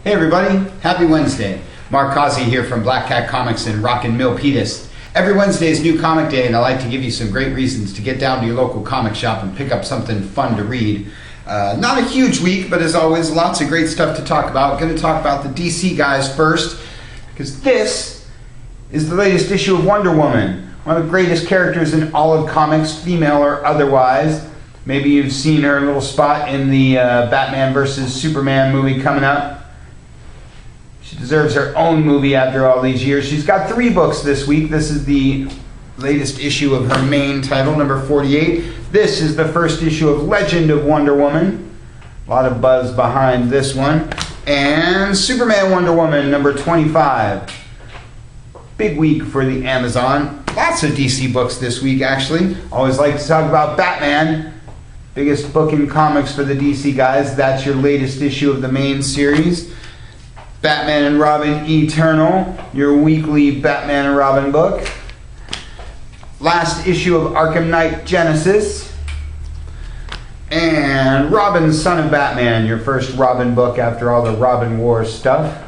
Hey everybody, happy Wednesday. Mark Causey here from Black Cat Comics in Rockin' Milpitas. Every Wednesday is New Comic Day and I like to give you some great reasons to get down to your local comic shop and pick up something fun to read. Not a huge week, but as always, lots of great stuff to talk about. Going to talk about the DC guys first, because this is the latest issue of Wonder Woman. One of the greatest characters in all of comics, female or otherwise. Maybe you've seen her little spot in the Batman vs. Superman movie coming up. She deserves her own movie after all these years. She's got 3 books this week. This is the latest issue of her main title, number 48. This is the first issue of Legend of Wonder Woman. A lot of buzz behind this one. And Superman Wonder Woman, number 25. Big week for the Amazon. Lots of DC books this week, actually. Always like to talk about Batman. Biggest book in comics for the DC guys. That's your latest issue of the main series. Batman and Robin Eternal, your weekly Batman and Robin book. Last issue of Arkham Knight Genesis. And Robin, Son of Batman, your first Robin book after all the Robin Wars stuff.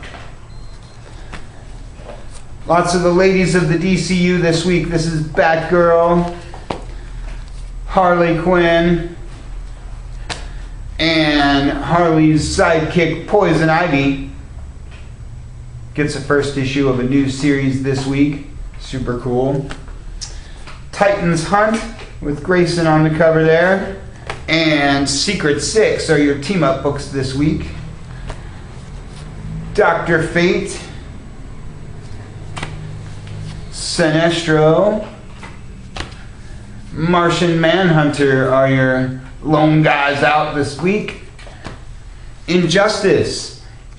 Lots of the ladies of the DCU this week. This is Batgirl, Harley Quinn, and Harley's sidekick Poison Ivy. Gets a first issue of a new series this week. Super cool. Titans Hunt with Grayson on the cover there. And Secret 6 are your team-up books this week. Dr. Fate, Sinestro, Martian Manhunter are your lone guys out this week. Injustice,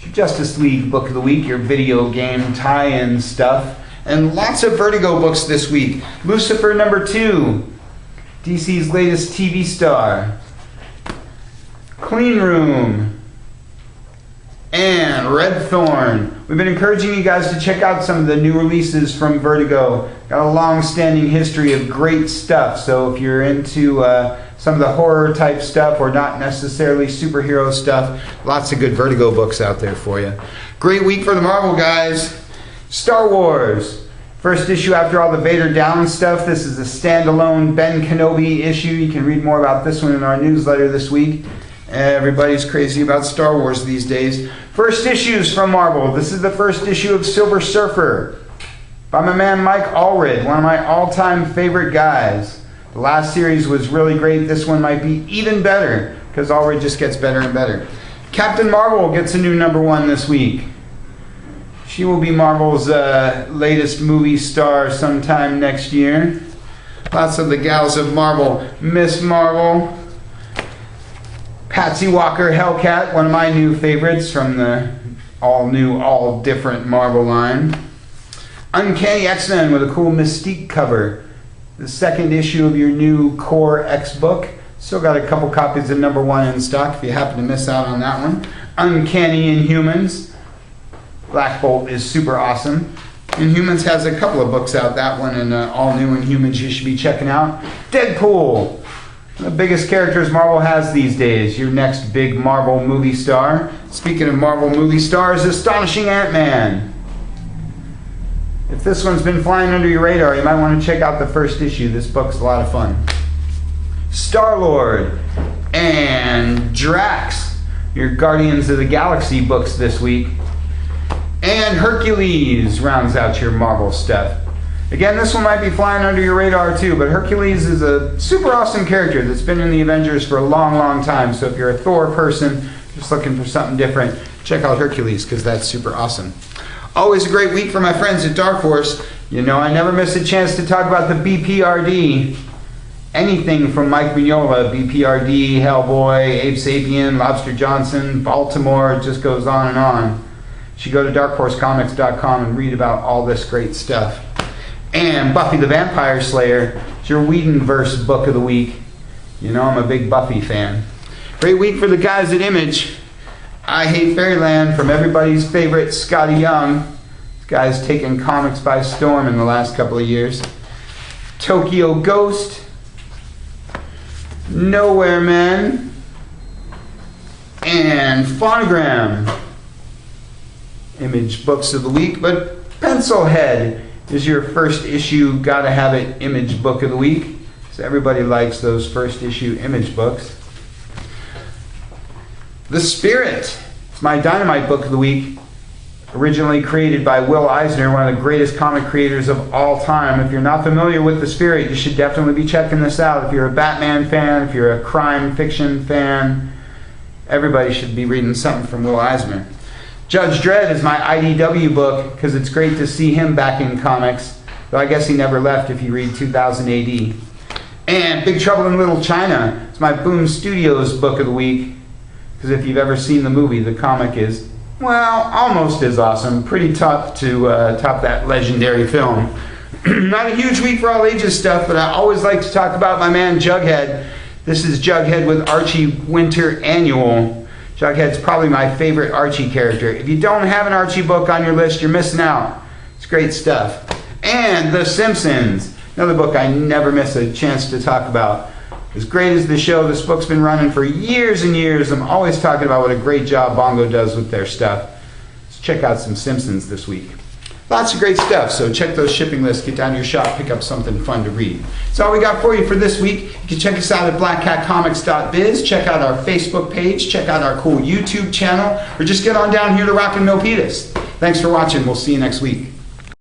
your Justice League book of the week, your video game tie-in stuff. And lots of Vertigo books this week. Lucifer number 2, DC's latest TV star. Clean Room, and Red Thorn. We've been encouraging you guys to check out some of the new releases from Vertigo. Got a long-standing history of great stuff, so if you're into some of the horror type stuff or not necessarily superhero stuff, lots of good Vertigo books out there for you. Great week for the Marvel guys. Star Wars. First issue after all the Vader Down stuff. This is a standalone Ben Kenobi issue. You can read more about this one in our newsletter this week. Everybody's crazy about Star Wars these days. First issues from Marvel. This is the first issue of Silver Surfer by my man Mike Allred, one of my all-time favorite guys. The last series was really great. This one might be even better because Allred just gets better and better. Captain Marvel gets a new number 1 this week. She will be Marvel's latest movie star sometime next year. Lots of the gals of Marvel. Miss Marvel, Patsy Walker Hellcat, one of my new favorites from the all-new, all-different Marvel line. Uncanny X-Men with a cool Mystique cover. The second issue of your new Core X book. Still got a couple copies of number 1 in stock if you happen to miss out on that one. Uncanny Inhumans. Black Bolt is super awesome. Inhumans has a couple of books out. That one and all new Inhumans you should be checking out. Deadpool. The biggest characters Marvel has these days. Your next big Marvel movie star. Speaking of Marvel movie stars, Astonishing Ant-Man. If this one's been flying under your radar, you might want to check out the first issue. This book's a lot of fun. Star-Lord and Drax, your Guardians of the Galaxy books this week. And Hercules rounds out your Marvel stuff. Again, this one might be flying under your radar too, but Hercules is a super awesome character that's been in the Avengers for a long, long time. So if you're a Thor person, just looking for something different, check out Hercules because that's super awesome. Always a great week for my friends at Dark Horse. You know I never miss a chance to talk about the BPRD. Anything from Mike Mignola, BPRD, Hellboy, Abe Sapien, Lobster Johnson, Baltimore, it just goes on and on. You should go to darkhorsecomics.com and read about all this great stuff. And Buffy the Vampire Slayer, it's your Whedonverse book of the week. You know I'm a big Buffy fan. Great week for the guys at Image. I Hate Fairyland from everybody's favorite Scotty Young. This guy's taken comics by storm in the last couple of years. Tokyo Ghost, Nowhere Men, and Phonogram. Image books of the week, but Pencilhead is your first issue, gotta have it Image book of the week. So everybody likes those first issue Image books. The Spirit, it's my Dynamite book of the week. Originally created by Will Eisner, one of the greatest comic creators of all time. If you're not familiar with The Spirit, you should definitely be checking this out. If you're a Batman fan, if you're a crime fiction fan, everybody should be reading something from Will Eisner. Judge Dredd is my IDW book because it's great to see him back in comics, though I guess he never left if you read 2000 AD. And Big Trouble in Little China is my Boom Studios book of the week because if you've ever seen the movie, the comic is, well, almost as awesome. Pretty tough to top that legendary film. Not a huge week for all ages stuff, but I always like to talk about my man Jughead. This is Jughead with Archie Winter Annual. Jughead's probably my favorite Archie character. If you don't have an Archie book on your list, you're missing out. It's great stuff. And The Simpsons, another book I never miss a chance to talk about. As great as the show, this book's been running for years and years. I'm always talking about what a great job Bongo does with their stuff. Let's check out some Simpsons this week. Lots of great stuff, so check those shipping lists, get down to your shop, pick up something fun to read. That's all we got for you for this week. You can check us out at blackcatcomics.biz, check out our Facebook page, check out our cool YouTube channel, or just get on down here to Rockin' Milpitas. Thanks for watching. We'll see you next week.